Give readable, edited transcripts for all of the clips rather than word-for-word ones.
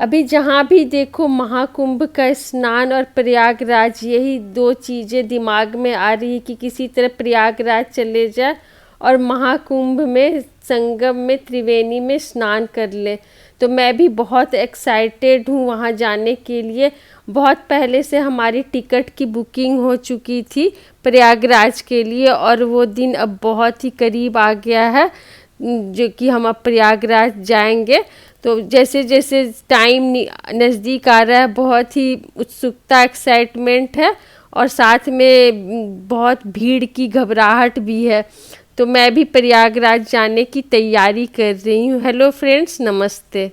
अभी जहाँ भी देखो महाकुंभ का स्नान और प्रयागराज, यही दो चीज़ें दिमाग में आ रही है कि किसी तरह प्रयागराज चले जाए और महाकुंभ में संगम में त्रिवेणी में स्नान कर ले। तो मैं भी बहुत एक्साइटेड हूँ वहाँ जाने के लिए। बहुत पहले से हमारी टिकट की बुकिंग हो चुकी थी प्रयागराज के लिए, और वो दिन अब बहुत ही करीब आ गया है जो कि हम अब प्रयागराज जाएंगे। तो जैसे जैसे टाइम नज़दीक आ रहा है, बहुत ही उत्सुकता एक्साइटमेंट है, और साथ में बहुत भीड़ की घबराहट भी है। तो मैं भी प्रयागराज जाने की तैयारी कर रही हूँ। हेलो फ्रेंड्स, नमस्ते।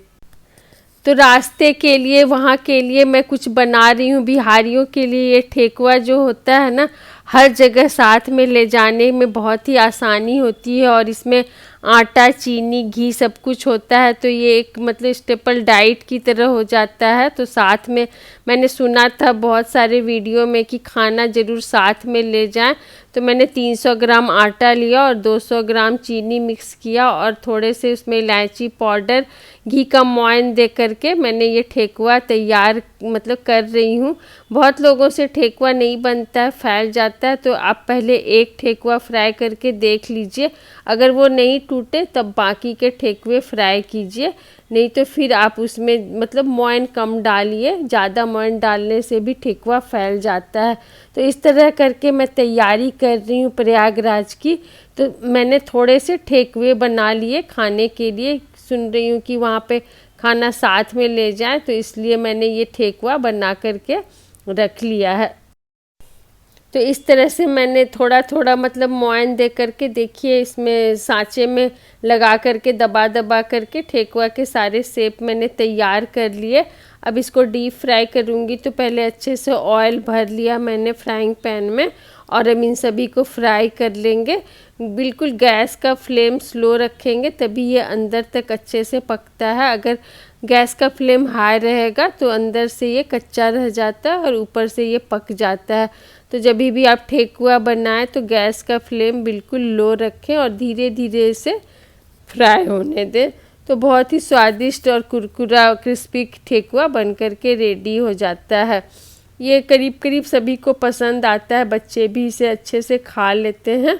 तो रास्ते के लिए वहाँ के लिए मैं कुछ बना रही हूँ बिहारियों के लिए। ये ठेकुआ जो होता है ना, हर जगह साथ में ले जाने में बहुत ही आसानी होती है, और इसमें आटा, चीनी, घी सब कुछ होता है। तो ये एक मतलब स्टेपल डाइट की तरह हो जाता है। तो साथ में मैंने सुना था बहुत सारे वीडियो में कि खाना ज़रूर साथ में ले जाएं। तो मैंने 300 ग्राम आटा लिया और 200 ग्राम चीनी मिक्स किया, और थोड़े से उसमें इलायची पाउडर, घी का मोयन दे करके मैंने ये ठेकुआ तैयार मतलब कर रही हूँ। बहुत लोगों से ठेकुआ नहीं बनता है, फैल जाता है। तो आप पहले एक ठेकुआ फ्राई करके देख लीजिए, अगर वो नहीं टूटे तब बाकी के ठेकुए फ्राई कीजिए, नहीं तो फिर आप उसमें मतलब मोयन कम डालिए। ज़्यादा मोयन डालने से भी ठेकुआ फैल जाता है। तो इस तरह करके मैं तैयारी कर रही हूँ प्रयागराज की। तो मैंने थोड़े से ठेकुए बना लिए खाने के लिए। सुन रही हूँ कि वहाँ पे खाना साथ में ले जाए, तो इसलिए मैंने ये ठेकुआ बना करके रख लिया है। तो इस तरह से मैंने थोड़ा थोड़ा मतलब मोयन दे करके, देखिए इसमें सांचे में लगा करके दबा दबा करके ठेकुआ के सारे शेप मैंने तैयार कर लिए। अब इसको डीप फ्राई करूँगी। तो पहले अच्छे से ऑयल भर लिया मैंने फ्राइंग पैन में, और अब इन सभी को फ्राई कर लेंगे। बिल्कुल गैस का फ्लेम स्लो रखेंगे तभी ये अंदर तक अच्छे से पकता है। अगर गैस का फ्लेम हाई रहेगा तो अंदर से ये कच्चा रह जाता है और ऊपर से ये पक जाता है। तो जब भी आप ठेकुआ बनाएं तो गैस का फ्लेम बिल्कुल लो रखें और धीरे धीरे इसे फ्राई होने दें। तो बहुत ही स्वादिष्ट और कुरकुरा क्रिस्पी ठेकुआ बन करके रेडी हो जाता है। ये करीब करीब सभी को पसंद आता है, बच्चे भी इसे अच्छे से खा लेते हैं,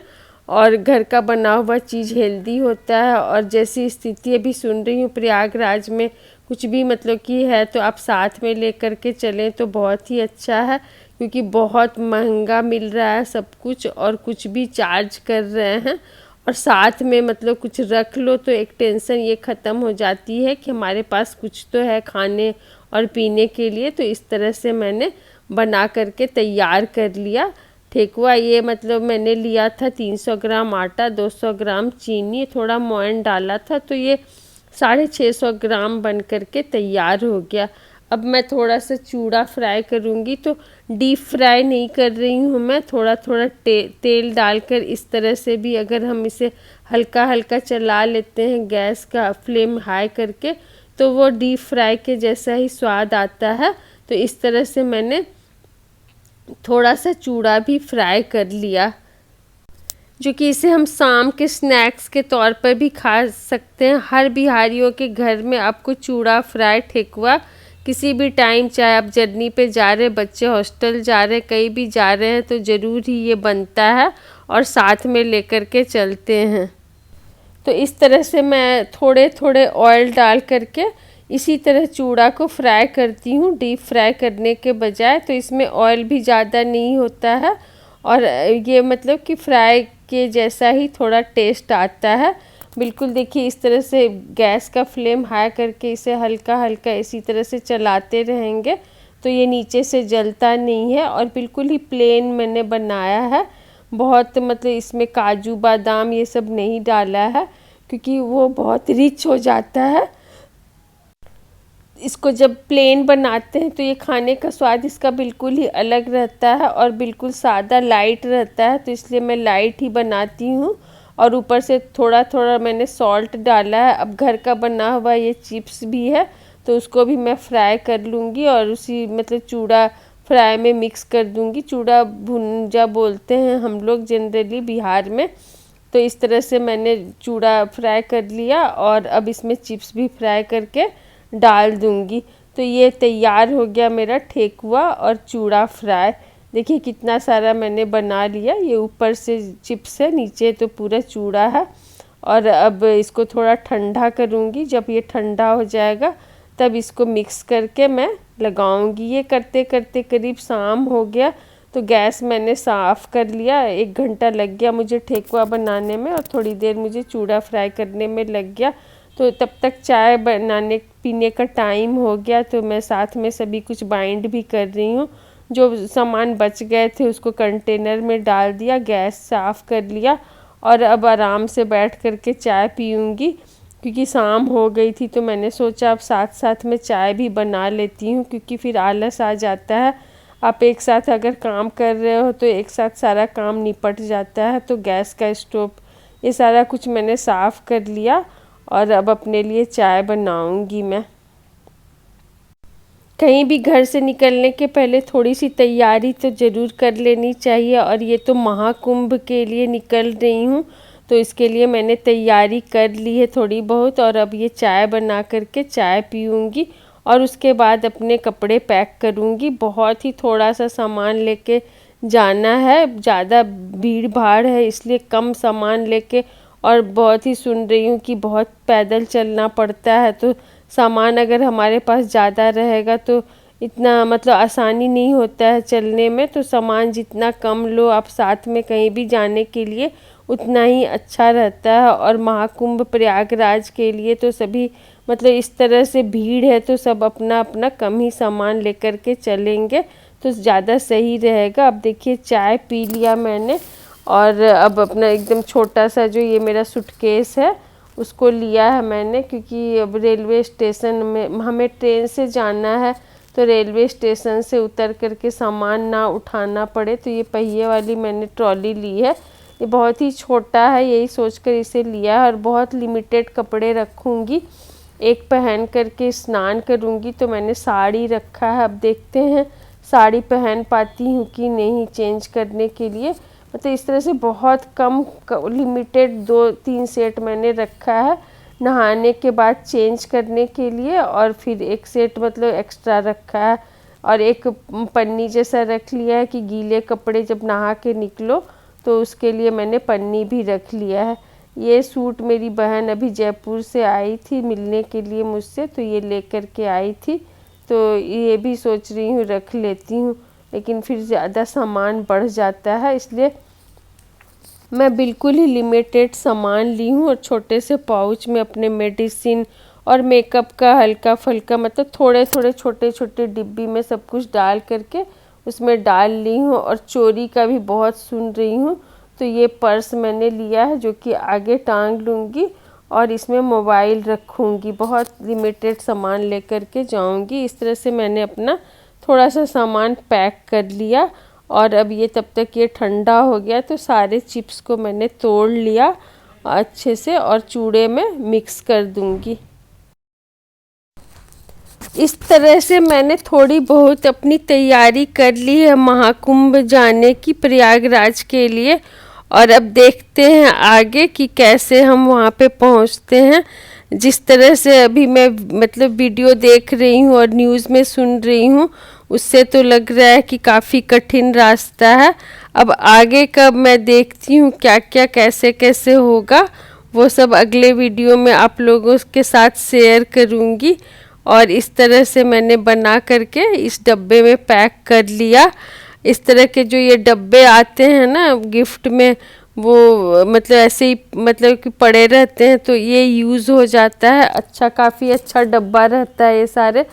और घर का बना हुआ चीज़ हेल्दी होता है। और जैसी स्थिति अभी सुन रही हूँ प्रयागराज में कुछ भी मतलब कि है, तो आप साथ में लेकर के चलें तो बहुत ही अच्छा है, क्योंकि बहुत महंगा मिल रहा है सब कुछ, और कुछ भी चार्ज कर रहे हैं। और साथ में मतलब कुछ रख लो तो एक टेंशन ये ख़त्म हो जाती है कि हमारे पास कुछ तो है खाने और पीने के लिए। तो इस तरह से मैंने बना करके तैयार कर लिया ठेकुआ। ये मतलब मैंने लिया था 300 ग्राम आटा, 200 ग्राम चीनी, थोड़ा मोयन डाला था, तो ये 650 ग्राम बन करके तैयार हो गया। अब मैं थोड़ा सा चूड़ा फ्राई करूँगी। तो डीप फ्राई नहीं कर रही हूँ मैं, थोड़ा थोड़ा तेल डालकर इस तरह से भी अगर हम इसे हल्का हल्का चला लेते हैं गैस का फ्लेम हाई करके, तो वो डीप फ्राई के जैसा ही स्वाद आता है। तो इस तरह से मैंने थोड़ा सा चूड़ा भी फ्राई कर लिया, जो कि इसे हम शाम के स्नैक्स के तौर पर भी खा सकते हैं। हर बिहारियों के घर में आपको चूड़ा फ्राई ठेकुआ किसी भी टाइम, चाहे आप जर्नी पे जा रहे, बच्चे हॉस्टल जा रहे, कहीं भी जा रहे हैं, तो ज़रूर ही ये बनता है और साथ में लेकर के चलते हैं। तो इस तरह से मैं थोड़े थोड़े ऑयल डाल करके इसी तरह चूड़ा को फ्राई करती हूँ, डीप फ्राई करने के बजाय। तो इसमें ऑयल भी ज़्यादा नहीं होता है, और ये मतलब कि फ्राई के जैसा ही थोड़ा टेस्ट आता है। बिल्कुल देखिए इस तरह से गैस का फ्लेम हाई करके इसे हल्का हल्का इसी तरह से चलाते रहेंगे तो ये नीचे से जलता नहीं है। और बिल्कुल ही प्लेन मैंने बनाया है, बहुत मतलब इसमें काजू बादाम ये सब नहीं डाला है, क्योंकि वो बहुत रिच हो जाता है। इसको जब प्लेन बनाते हैं तो ये खाने का स्वाद इसका बिल्कुल ही अलग रहता है और बिल्कुल सादा लाइट रहता है। तो इसलिए मैं लाइट ही बनाती हूँ, और ऊपर से थोड़ा थोड़ा मैंने सॉल्ट डाला है। अब घर का बना हुआ ये चिप्स भी है, तो उसको भी मैं फ्राई कर लूँगी और उसी मतलब चूड़ा फ्राई में मिक्स कर दूँगी। चूड़ा भुंजा बोलते हैं हम लोग जनरली बिहार में। तो इस तरह से मैंने चूड़ा फ्राई कर लिया, और अब इसमें चिप्स भी फ्राई करके डाल दूंगी। तो ये तैयार हो गया मेरा ठेकुआ और चूड़ा फ्राई। देखिए कितना सारा मैंने बना लिया। ये ऊपर से चिप्स है, नीचे तो पूरा चूड़ा है। और अब इसको थोड़ा ठंडा करूँगी। जब ये ठंडा हो जाएगा तब इसको मिक्स करके मैं लगाऊंगी। ये करते करते करीब शाम हो गया, तो गैस मैंने साफ़ कर लिया। 1 घंटा लग गया मुझे ठेकुआ बनाने में और थोड़ी देर मुझे चूड़ा फ्राई करने में लग गया। तो तब तक चाय बनाने पीने का टाइम हो गया, तो मैं साथ में सभी कुछ बाइंड भी कर रही हूँ। जो सामान बच गए थे उसको कंटेनर में डाल दिया, गैस साफ़ कर लिया और अब आराम से बैठ कर के चाय पीऊँगी। क्योंकि शाम हो गई थी तो मैंने सोचा अब साथ साथ में चाय भी बना लेती हूँ, क्योंकि फिर आलस आ जाता है। आप एक साथ अगर काम कर रहे हो तो एक साथ सारा काम निपट जाता है। तो गैस का स्टोव ये सारा कुछ मैंने साफ़ कर लिया और अब अपने लिए चाय बनाऊंगी मैं। कहीं भी घर से निकलने के पहले थोड़ी सी तैयारी तो ज़रूर कर लेनी चाहिए। और ये तो महाकुंभ के लिए निकल रही हूँ, तो इसके लिए मैंने तैयारी कर ली है थोड़ी बहुत। और अब ये चाय बना करके चाय पीऊँगी और उसके बाद अपने कपड़े पैक करूँगी। बहुत ही थोड़ा सा सामान लेके जाना है, ज़्यादा भीड़ भाड़ है इसलिए कम सामान लेके। और बहुत ही सुन रही हूँ कि बहुत पैदल चलना पड़ता है, तो सामान अगर हमारे पास ज़्यादा रहेगा तो इतना मतलब आसानी नहीं होता है चलने में। तो सामान जितना कम लो आप साथ में कहीं भी जाने के लिए उतना ही अच्छा रहता है। और महाकुंभ प्रयागराज के लिए तो सभी मतलब इस तरह से भीड़ है, तो सब अपना अपना कम ही सामान लेकर के चलेंगे तो ज़्यादा सही रहेगा। अब देखिए चाय पी लिया मैंने और अब अपना एकदम छोटा सा जो ये मेरा सूटकेस है उसको लिया है मैंने, क्योंकि अब रेलवे स्टेशन में हमें ट्रेन से जाना है, तो रेलवे स्टेशन से उतर करके सामान ना उठाना पड़े। तो ये पहिए वाली मैंने ट्रॉली ली है। ये बहुत ही छोटा है, यही सोचकर इसे लिया है। और बहुत लिमिटेड कपड़े रखूँगी, एक पहन करके स्नान करूँगी। तो मैंने साड़ी रखा है, अब देखते हैं साड़ी पहन पाती हूँ कि नहीं चेंज करने के लिए। मतलब इस तरह से बहुत कम लिमिटेड 2-3 सेट मैंने रखा है नहाने के बाद चेंज करने के लिए। और फिर एक सेट मतलब एक्स्ट्रा रखा है और एक पन्नी जैसा रख लिया है कि गीले कपड़े जब नहा के निकलो तो उसके लिए मैंने पन्नी भी रख लिया है। ये सूट मेरी बहन अभी जयपुर से आई थी मिलने के लिए मुझसे, तो ये लेकर के आई थी। तो ये भी सोच रही हूँ रख लेती हूँ, लेकिन फिर ज़्यादा सामान बढ़ जाता है, इसलिए मैं बिल्कुल ही लिमिटेड सामान ली हूँ। और छोटे से पाउच में अपने मेडिसिन और मेकअप का हल्का फुल्का मतलब थोड़े थोड़े छोटे छोटे डिब्बी में सब कुछ डाल करके उसमें डाल ली हूँ। और चोरी का भी बहुत सुन रही हूँ, तो ये पर्स मैंने लिया है जो कि आगे टांग लूँगी और इसमें मोबाइल रखूँगी। बहुत लिमिटेड सामान लेकर के जाऊँगी। इस तरह से मैंने अपना थोड़ा सा सामान पैक कर लिया। और अब ये तब तक ये ठंडा हो गया, तो सारे चिप्स को मैंने तोड़ लिया अच्छे से और चूड़े में मिक्स कर दूँगी। इस तरह से मैंने थोड़ी बहुत अपनी तैयारी कर ली है महाकुंभ जाने की प्रयागराज के लिए। और अब देखते हैं आगे कि कैसे हम वहाँ पे पहुँचते हैं। जिस तरह से अभी मैं मतलब वीडियो देख रही हूँ और न्यूज़ में सुन रही हूँ, उससे तो लग रहा है कि काफ़ी कठिन रास्ता है। अब आगे का मैं देखती हूँ क्या क्या कैसे कैसे होगा, वो सब अगले वीडियो में आप लोगों के साथ शेयर करूँगी। और इस तरह से मैंने बना करके इस डब्बे में पैक कर लिया। इस तरह के जो ये डब्बे आते हैं ना गिफ्ट में, वो मतलब ऐसे ही मतलब कि पड़े रहते हैं, तो ये यूज़ हो जाता है। अच्छा काफ़ी अच्छा डब्बा रहता है। ये सारे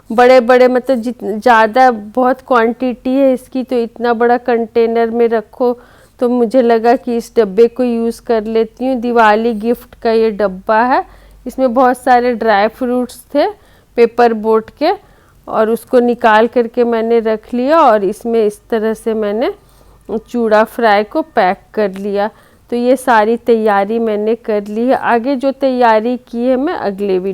बड़े बड़े मतलब जितने ज़्यादा बहुत क्वांटिटी है इसकी, तो इतना बड़ा कंटेनर में रखो। तो मुझे लगा कि इस डब्बे को यूज़ कर लेती हूँ। दिवाली गिफ्ट का ये डब्बा है। इसमें बहुत सारे ड्राई फ्रूट्स थे पेपर बोट के, और उसको निकाल करके मैंने रख लिया। और इसमें इस तरह से मैंने चूड़ा फ्राई को पैक कर लिया। तो ये सारी तैयारी मैंने कर ली है। आगे जो तैयारी की है मैं अगले वीडियो